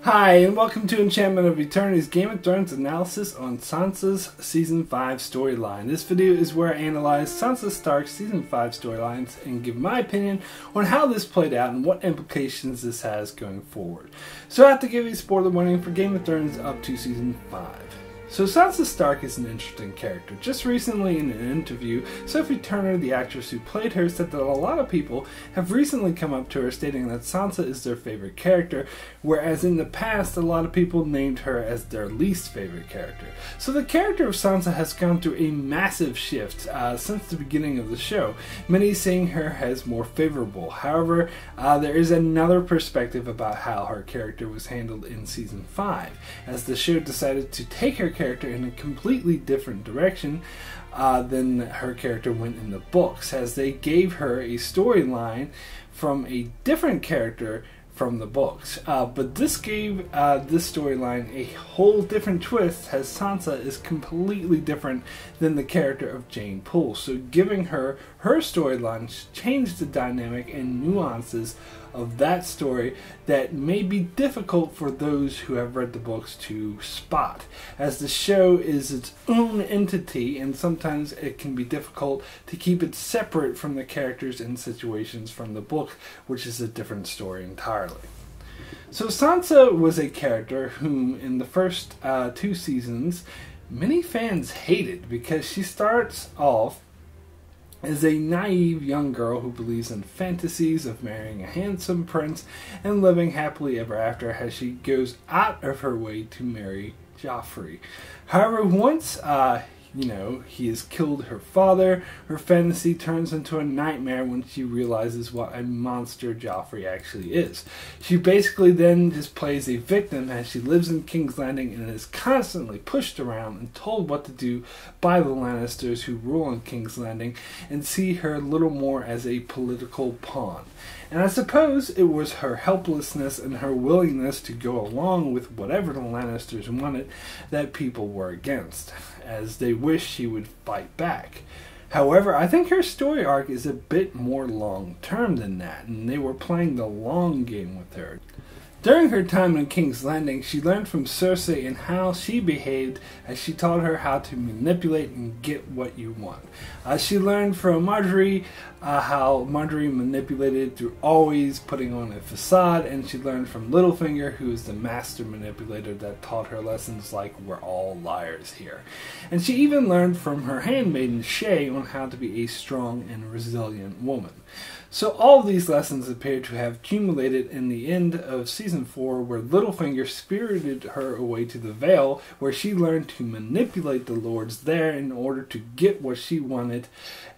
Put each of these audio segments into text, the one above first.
Hi, and welcome to Enchantment of Eternity's Game of Thrones analysis on Sansa's Season 5 storyline. This video is where I analyze Sansa Stark's Season 5 storylines and give my opinion on how this played out and what implications this has going forward. So I have to give you a spoiler warning for Game of Thrones up to Season 5. So Sansa Stark is an interesting character. Just recently in an interview, Sophie Turner, the actress who played her, said that a lot of people have recently come up to her stating that Sansa is their favorite character, whereas in the past a lot of people named her as their least favorite character. So the character of Sansa has gone through a massive shift since the beginning of the show, many seeing her as more favorable. However, there is another perspective about how her character was handled in Season 5, as the show decided to take her character in a completely different direction than her character went in the books, as they gave her a storyline from a different character from the books. But this gave this storyline a whole different twist, as Sansa is completely different than the character of Jane Poole. So giving her storyline changed the dynamic and nuances of that story that may be difficult for those who have read the books to spot, as the show is its own entity and sometimes it can be difficult to keep it separate from the characters and situations from the book, which is a different story entirely. So Sansa was a character whom in the first 2 seasons many fans hated, because she starts off as a naive young girl who believes in fantasies of marrying a handsome prince and living happily ever after, as she goes out of her way to marry Joffrey. However, once he has killed her father, her fantasy turns into a nightmare when she realizes what a monster Joffrey actually is. She basically then just plays a victim, as she lives in King's Landing and is constantly pushed around and told what to do by the Lannisters who rule in King's Landing, and see her little more as a political pawn. And I suppose it was her helplessness and her willingness to go along with whatever the Lannisters wanted that people were against, as they wished she would fight back. However, I think her story arc is a bit more long-term than that, and they were playing the long game with her. During her time in King's Landing, she learned from Cersei and how she behaved, as she taught her how to manipulate and get what you want. She learned from Marjorie how Marjorie manipulated through always putting on a facade, and she learned from Littlefinger, who is the master manipulator that taught her lessons like "we're all liars here." And she even learned from her handmaiden Shae on how to be a strong and resilient woman. So all of these lessons appear to have accumulated in the end of Season 4, where Littlefinger spirited her away to the Vale, where she learned to manipulate the lords there in order to get what she wanted,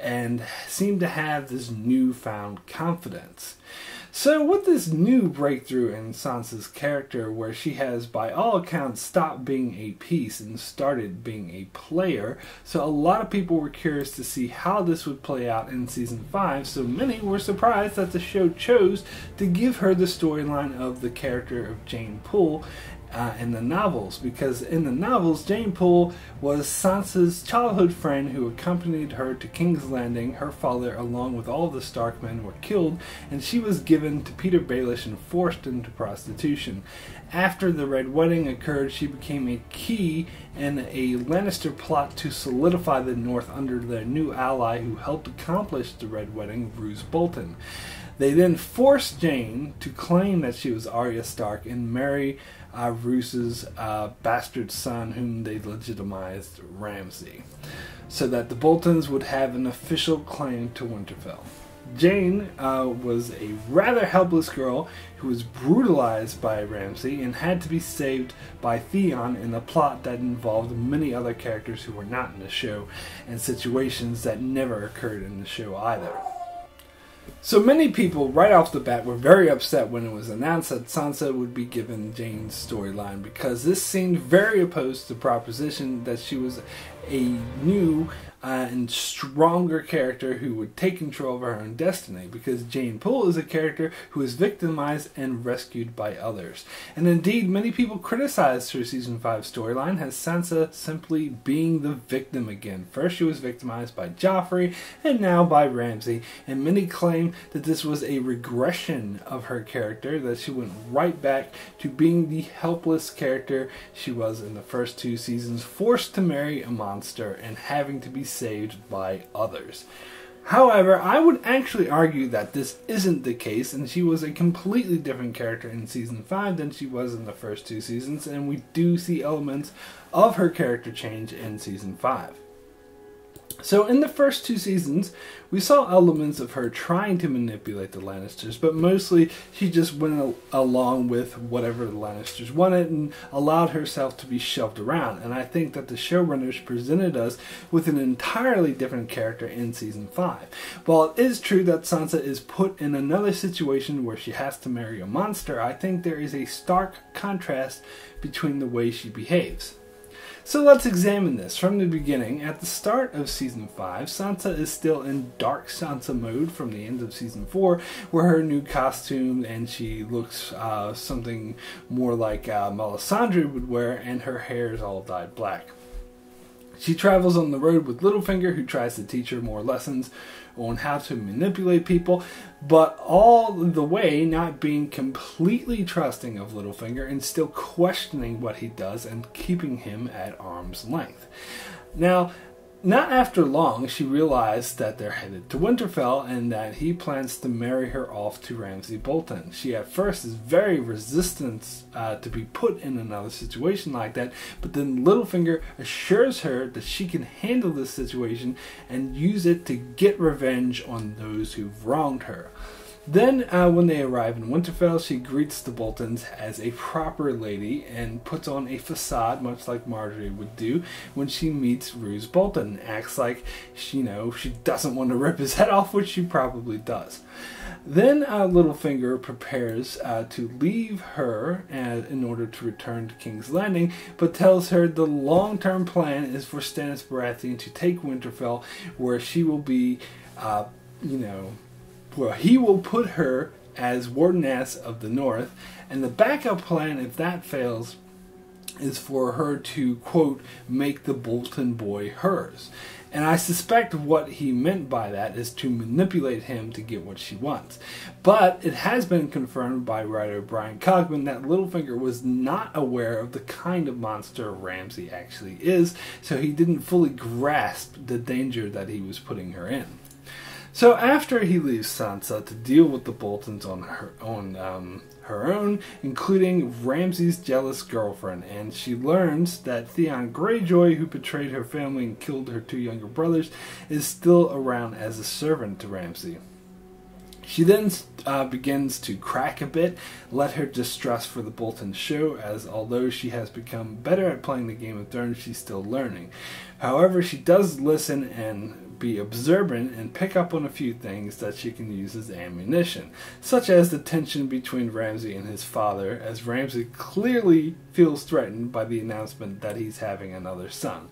and seemed to have this newfound confidence. So with this new breakthrough in Sansa's character, where she has by all accounts stopped being a piece and started being a player, so a lot of people were curious to see how this would play out in Season 5, so many were surprised that the show chose to give her the storyline of the character of Jane Poole in the novels, because in the novels Jane Poole was Sansa's childhood friend who accompanied her to King's Landing. Her father, along with all the Stark men, were killed, and she was given to Peter Baelish and forced into prostitution. After the Red Wedding occurred, she became a key in a Lannister plot to solidify the North under their new ally who helped accomplish the Red Wedding, Roose Bolton. They then forced Jane to claim that she was Arya Stark and marry Roose's bastard son, whom they legitimized, Ramsay, so that the Boltons would have an official claim to Winterfell. Jane was a rather helpless girl who was brutalized by Ramsay and had to be saved by Theon in a plot that involved many other characters who were not in the show, and situations that never occurred in the show either. So many people right off the bat were very upset when it was announced that Sansa would be given Jane's storyline, because this seemed very opposed to the proposition that she was a new and stronger character who would take control of her own destiny, because Jane Poole is a character who is victimized and rescued by others. And indeed, many people criticized her Season 5 storyline as Sansa simply being the victim again. First she was victimized by Joffrey, and now by Ramsay, and many claim feeling that this was a regression of her character, that she went right back to being the helpless character she was in the first 2 seasons, forced to marry a monster and having to be saved by others. However, I would actually argue that this isn't the case, and she was a completely different character in Season 5 than she was in the first 2 seasons, and we do see elements of her character change in Season 5. So in the first 2 seasons, we saw elements of her trying to manipulate the Lannisters, but mostly she just went along with whatever the Lannisters wanted and allowed herself to be shoved around. And I think that the showrunners presented us with an entirely different character in Season 5. While it is true that Sansa is put in another situation where she has to marry a monster, I think there is a stark contrast between the way she behaves. So let's examine this from the beginning. At the start of Season 5, Sansa is still in Dark Sansa mode from the end of Season 4, where her new costume and she looks something more like Melisandre would wear, and her hair is all dyed black. She travels on the road with Littlefinger, who tries to teach her more lessons on how to manipulate people, but all the way not being completely trusting of Littlefinger and still questioning what he does and keeping him at arm's length. Now, not after long, she realized that they're headed to Winterfell and that he plans to marry her off to Ramsay Bolton. She at first is very resistant to be put in another situation like that, but then Littlefinger assures her that she can handle this situation and use it to get revenge on those who've wronged her. Then, when they arrive in Winterfell, she greets the Boltons as a proper lady and puts on a facade, much like Marjorie would do when she meets Roose Bolton. Acts like, she doesn't want to rip his head off, which she probably does. Then Littlefinger prepares to leave her in order to return to King's Landing, but tells her the long-term plan is for Stannis Baratheon to take Winterfell, where she will be, well, he will put her as Wardeness of the North, and the backup plan, if that fails, is for her to, quote, make the Bolton boy hers. And I suspect what he meant by that is to manipulate him to get what she wants. But it has been confirmed by writer Brian Cogman that Littlefinger was not aware of the kind of monster Ramsay actually is, so he didn't fully grasp the danger that he was putting her in. So after he leaves Sansa to deal with the Boltons on her own, including Ramsay's jealous girlfriend, and she learns that Theon Greyjoy, who betrayed her family and killed her 2 younger brothers, is still around as a servant to Ramsay. She then begins to crack a bit, let her distrust for the Boltons show, as although she has become better at playing the Game of Thrones, she's still learning. However, she does listen and be observant and pick up on a few things that she can use as ammunition, such as the tension between Ramsay and his father, as Ramsay clearly feels threatened by the announcement that he's having another son.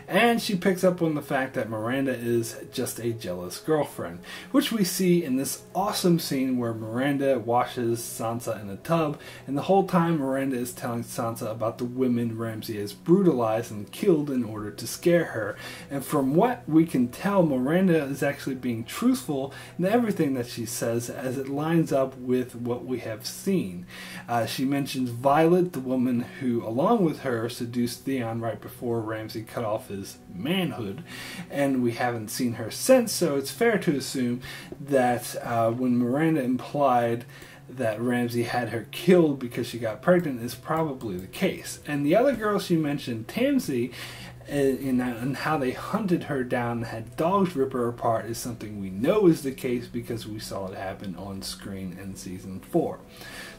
And she picks up on the fact that Miranda is just a jealous girlfriend, which we see in this awesome scene where Miranda washes Sansa in a tub, and the whole time Miranda is telling Sansa about the women Ramsay has brutalized and killed in order to scare her. And from what we can tell, Miranda is actually being truthful in everything that she says, as it lines up with what we have seen. She mentions Violet, the woman who, along with her, seduced Theon right before Ramsay cut off his manhood, and we haven't seen her since, so it's fair to assume that when Miranda implied that Ramsay had her killed because she got pregnant is probably the case. And the other girl she mentioned, Tamsy, and how they hunted her down and had dogs rip her apart, is something we know is the case because we saw it happen on screen in Season 4.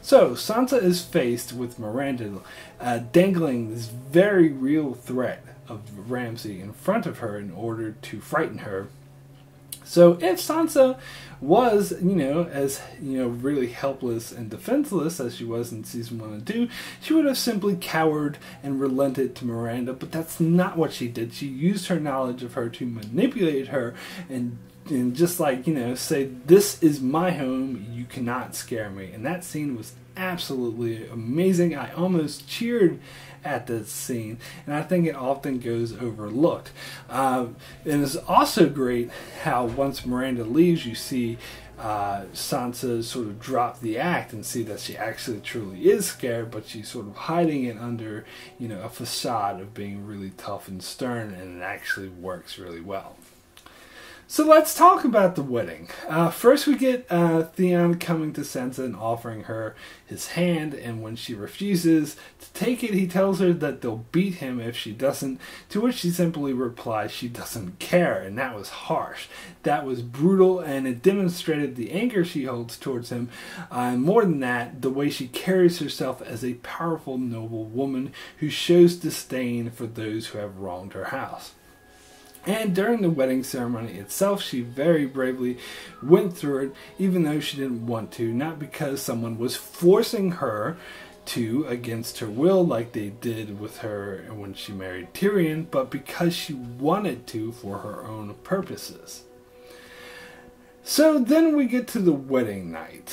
So Sansa is faced with Miranda dangling this very real threat of Ramsay in front of her in order to frighten her. So if Sansa was, really helpless and defenseless as she was in Season 1 and 2, she would have simply cowered and relented to Miranda, but that's not what she did. She used her knowledge of her to manipulate her and just say, this is my home, you cannot scare me. And that scene was absolutely amazing. I almost cheered at this scene, and I think it often goes overlooked. And it's also great how once Miranda leaves, you see Sansa sort of drop the act and see that she actually truly is scared, but she's sort of hiding it under, a facade of being really tough and stern, and it actually works really well. So let's talk about the wedding. First we get Theon coming to Sansa and offering her his hand, and when she refuses to take it, he tells her that they'll beat him if she doesn't, to which she simply replies she doesn't care, and that was harsh. That was brutal, and it demonstrated the anger she holds towards him. More than that, the way she carries herself as a powerful, noble woman who shows disdain for those who have wronged her house. And during the wedding ceremony itself, she very bravely went through it, even though she didn't want to, not because someone was forcing her to against her will like they did with her when she married Tyrion, but because she wanted to for her own purposes. So then we get to the wedding night,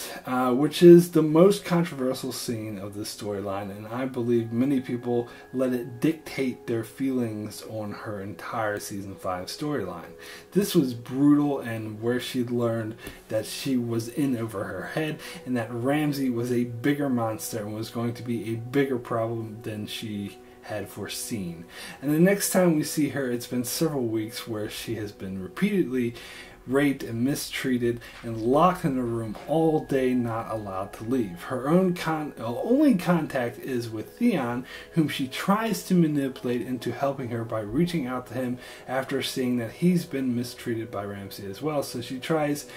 which is the most controversial scene of the storyline, and I believe many people let it dictate their feelings on her entire Season 5 storyline. This was brutal, and where she learned that she was in over her head, and that Ramsay was a bigger monster and was going to be a bigger problem than she had foreseen. And the next time we see her, it's been several weeks where she has been repeatedly raped and mistreated and locked in a room all day, not allowed to leave. Her own only contact is with Theon, whom she tries to manipulate into helping her by reaching out to him after seeing that he's been mistreated by Ramsay as well. So she tries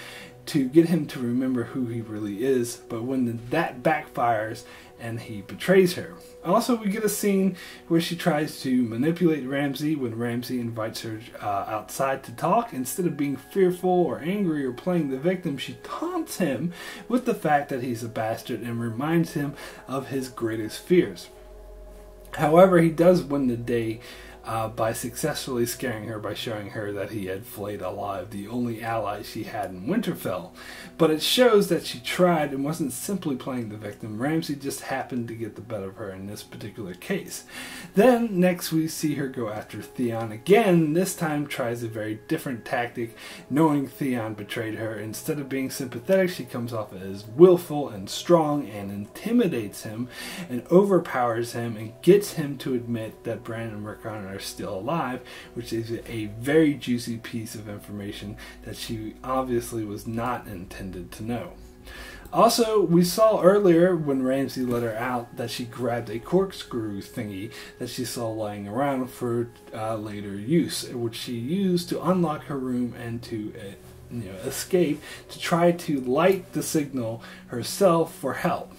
to get him to remember who he really is, but when that backfires and he betrays her. Also, we get a scene where she tries to manipulate Ramsay when Ramsay invites her outside to talk. Instead of being fearful or angry or playing the victim, she taunts him with the fact that he's a bastard and reminds him of his greatest fears. However, he does win the day by successfully scaring her by showing her that he had flayed alive the only ally she had in Winterfell. But it shows that she tried and wasn't simply playing the victim. Ramsay just happened to get the better of her in this particular case. Then next we see her go after Theon again. This time tries a very different tactic, knowing Theon betrayed her. Instead of being sympathetic, she comes off as willful and strong and intimidates him and overpowers him and gets him to admit that Bran and Rickon are still alive, which is a very juicy piece of information that she obviously was not intended to know. Also, we saw earlier when Ramsay let her out that she grabbed a corkscrew thingy that she saw lying around for later use, which she used to unlock her room and to escape, to try to light the signal herself for help.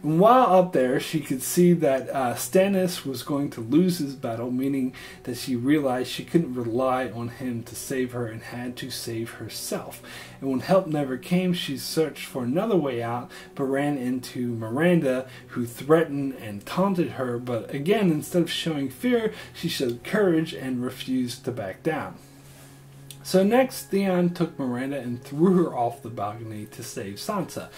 And while up there, she could see that Stannis was going to lose his battle, meaning that she realized she couldn't rely on him to save her and had to save herself. And when help never came, she searched for another way out, but ran into Miranda, who threatened and taunted her. But again, instead of showing fear, she showed courage and refused to back down. So next, Theon took Miranda and threw her off the balcony to save Sansa.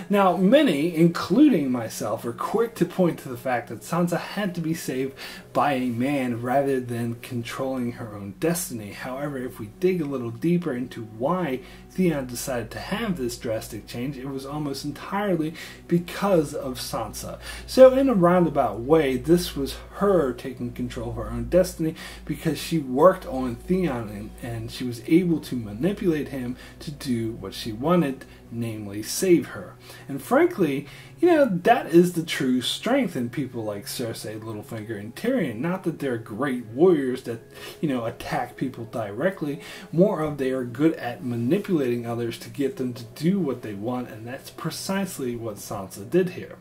Now, many, including myself, are quick to point to the fact that Sansa had to be saved by a man rather than controlling her own destiny. However, if we dig a little deeper into why Theon decided to have this drastic change, it was almost entirely because of Sansa. So in a roundabout way, this was her taking control of her own destiny because she worked on Theon and she was able to manipulate him to do what she wanted, namely save her. And frankly, that is the true strength in people like Cersei, Littlefinger, and Tyrion. Not that they're great warriors that, attack people directly. More of they are good at manipulating others to get them to do what they want, and that's precisely what Sansa did here.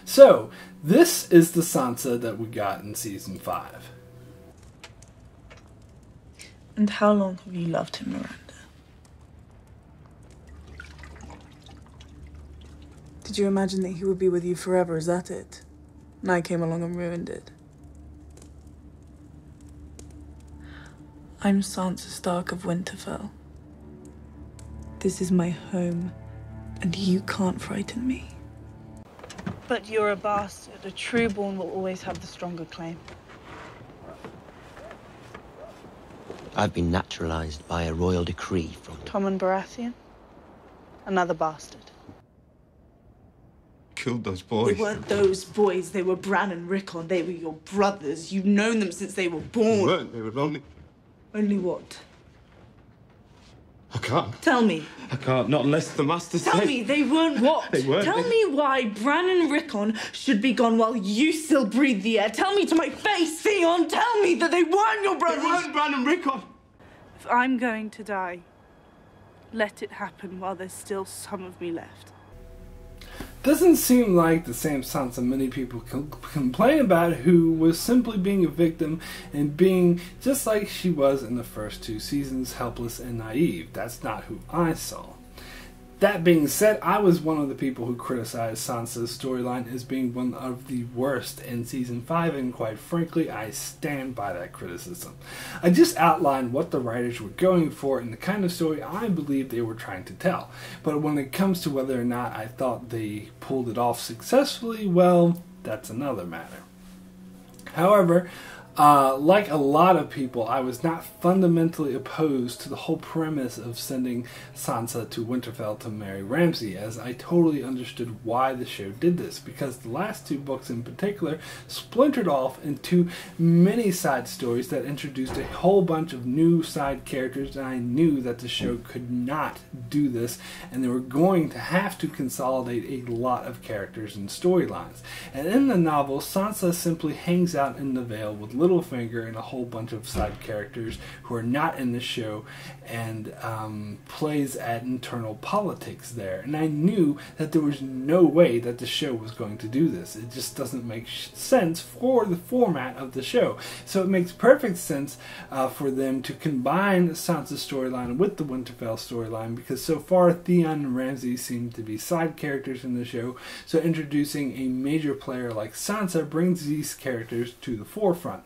So, this is the Sansa that we got in Season 5. And how long have you loved him, Miranda? Did you imagine that he would be with you forever? Is that it? And I came along and ruined it. I'm Sansa Stark of Winterfell. This is my home, and you can't frighten me. But you're a bastard. A trueborn will always have the stronger claim. I've been naturalized by a royal decree from Tommen Baratheon? Another bastard. Killed those boys. They weren't those boys. They were Bran and Rickon. They were your brothers. You've known them since they were born. They weren't. They were only... Only what? I can't. Tell me. I can't, not unless the master says... Tell me, they weren't what? They weren't. Tell me why Bran and Rickon should be gone while you still breathe the air. Tell me to my face, Theon. Tell me that they weren't your brothers. They weren't Bran and Rickon. If I'm going to die, let it happen while there's still some of me left. Doesn't seem like the same Sansa many people complain about, who was simply being a victim and being just like she was in the first 2 seasons, helpless and naive. That's not who I saw. That being said, I was one of the people who criticized Sansa's storyline as being one of the worst in Season 5, and quite frankly, I stand by that criticism. I just outlined what the writers were going for and the kind of story I believe they were trying to tell. But when it comes to whether or not I thought they pulled it off successfully, well, that's another matter. However, like a lot of people, I was not fundamentally opposed to the whole premise of sending Sansa to Winterfell to marry Ramsay, as I totally understood why the show did this, because the last 2 books in particular splintered off into many side stories that introduced a whole bunch of new side characters, and I knew that the show could not do this, and they were going to have to consolidate a lot of characters and storylines. And in the novel, Sansa simply hangs out in the Vale with Littlefinger and a whole bunch of side characters who are not in the show, and plays at internal politics there. And I knew that there was no way that the show was going to do this. It just doesn't make sense for the format of the show. So it makes perfect sense for them to combine Sansa's storyline with the Winterfell storyline, because so far Theon and Ramsay seem to be side characters in the show. So introducing a major player like Sansa brings these characters to the forefront.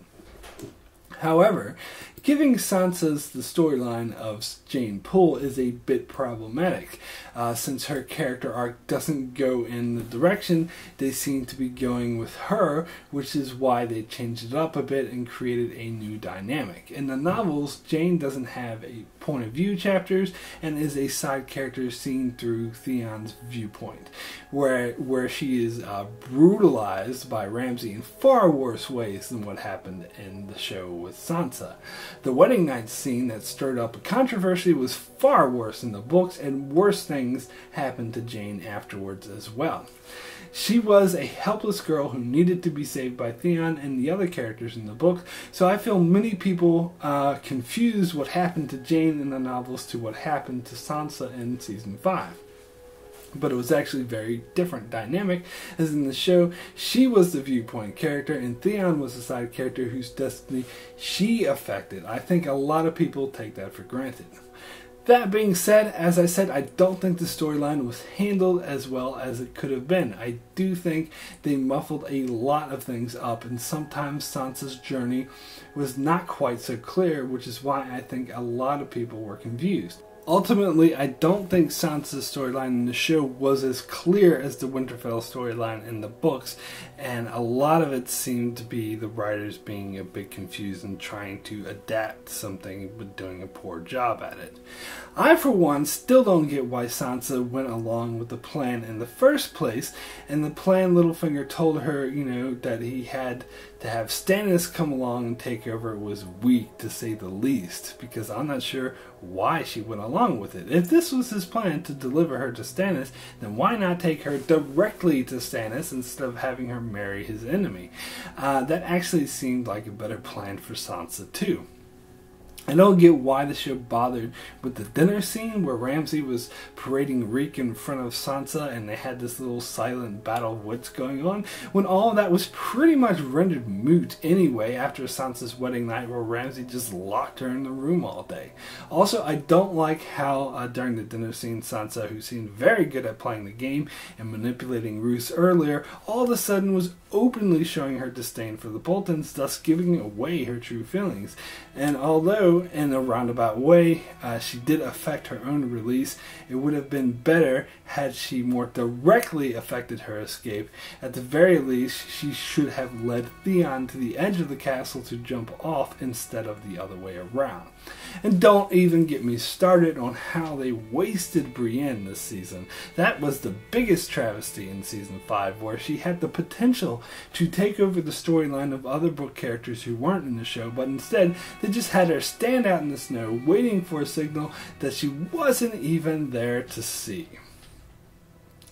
However, giving Sansa's the storyline of Jane Poole is a bit problematic, since her character arc doesn't go in the direction they seem to be going with her, which is why they changed it up a bit and created a new dynamic. In the novels, Jane doesn't have a point of view chapters and is a side character seen through Theon's viewpoint, where she is brutalized by Ramsay in far worse ways than what happened in the show with Sansa. The wedding night scene that stirred up a controversy was far worse in the books, and worse things happened to Jane afterwards as well. She was a helpless girl who needed to be saved by Theon and the other characters in the book, so I feel many people confused what happened to Jane in the novels to what happened to Sansa in Season 5. But it was actually a very different dynamic, as in the show, she was the viewpoint character and Theon was the side character whose destiny she affected. I think a lot of people take that for granted. That being said, as I said, I don't think the storyline was handled as well as it could have been. I do think they muffled a lot of things up, and sometimes Sansa's journey was not quite so clear, which is why I think a lot of people were confused. Ultimately, I don't think Sansa's storyline in the show was as clear as the Winterfell storyline in the books, and a lot of it seemed to be the writers being a bit confused and trying to adapt something but doing a poor job at it. I, for one, still don't get why Sansa went along with the plan in the first place, and the plan Littlefinger told her, that he had to have Stannis come along and take over was weak, to say the least, because I'm not sure why she went along with it. If this was his plan to deliver her to Stannis, then why not take her directly to Stannis instead of having her marry his enemy? That actually seemed like a better plan for Sansa too. I don't get why the show bothered with the dinner scene where Ramsay was parading Reek in front of Sansa and they had this little silent battle of wits going on, when all of that was pretty much rendered moot anyway after Sansa's wedding night, where Ramsay just locked her in the room all day. Also, I don't like how during the dinner scene, Sansa, who seemed very good at playing the game and manipulating Roose earlier, all of a sudden was openly showing her disdain for the Boltons, thus giving away her true feelings. And although though in a roundabout way, she did affect her own release. It would have been better had she more directly affected her escape. At the very least, she should have led Theon to the edge of the castle to jump off instead of the other way around. And don't even get me started on how they wasted Brienne this season. That was the biggest travesty in Season 5, where she had the potential to take over the storyline of other book characters who weren't in the show, but instead they just had her stand out in the snow waiting for a signal that she wasn't even there to see.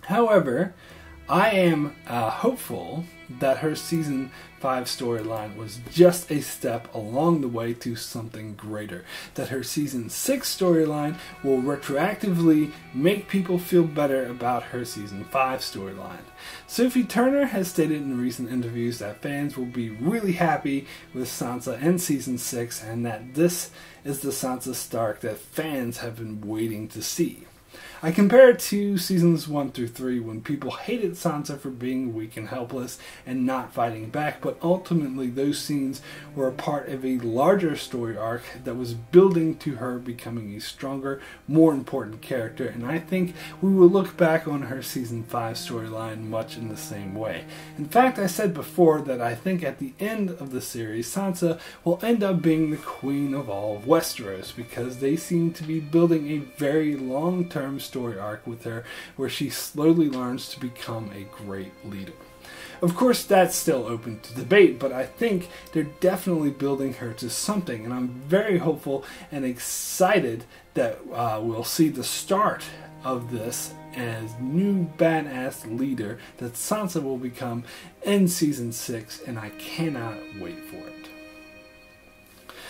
However, I am hopeful that her Season 5 storyline was just a step along the way to something greater. That her Season 6 storyline will retroactively make people feel better about her Season 5 storyline. Sophie Turner has stated in recent interviews that fans will be really happy with Sansa in Season 6 and that this is the Sansa Stark that fans have been waiting to see. I compare it to Seasons 1 through 3 when people hated Sansa for being weak and helpless and not fighting back, but ultimately those scenes were a part of a larger story arc that was building to her becoming a stronger, more important character, and I think we will look back on her Season 5 storyline much in the same way. In fact, I said before that I think at the end of the series, Sansa will end up being the queen of all of Westeros, because they seem to be building a very long-term story arc with her where she slowly learns to become a great leader. Of course, that's still open to debate, but I think they're definitely building her to something, and I'm very hopeful and excited that we'll see the start of this as new badass leader that Sansa will become in Season 6, and I cannot wait for it.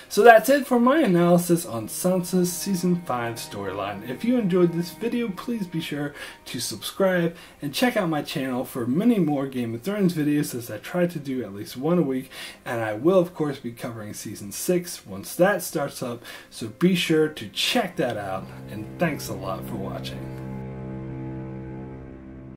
So that's it for my analysis on Sansa's Season 5 storyline. If you enjoyed this video, please be sure to subscribe and check out my channel for many more Game of Thrones videos, as I try to do at least one a week, and I will of course be covering Season 6 once that starts up, so be sure to check that out, and thanks a lot for watching.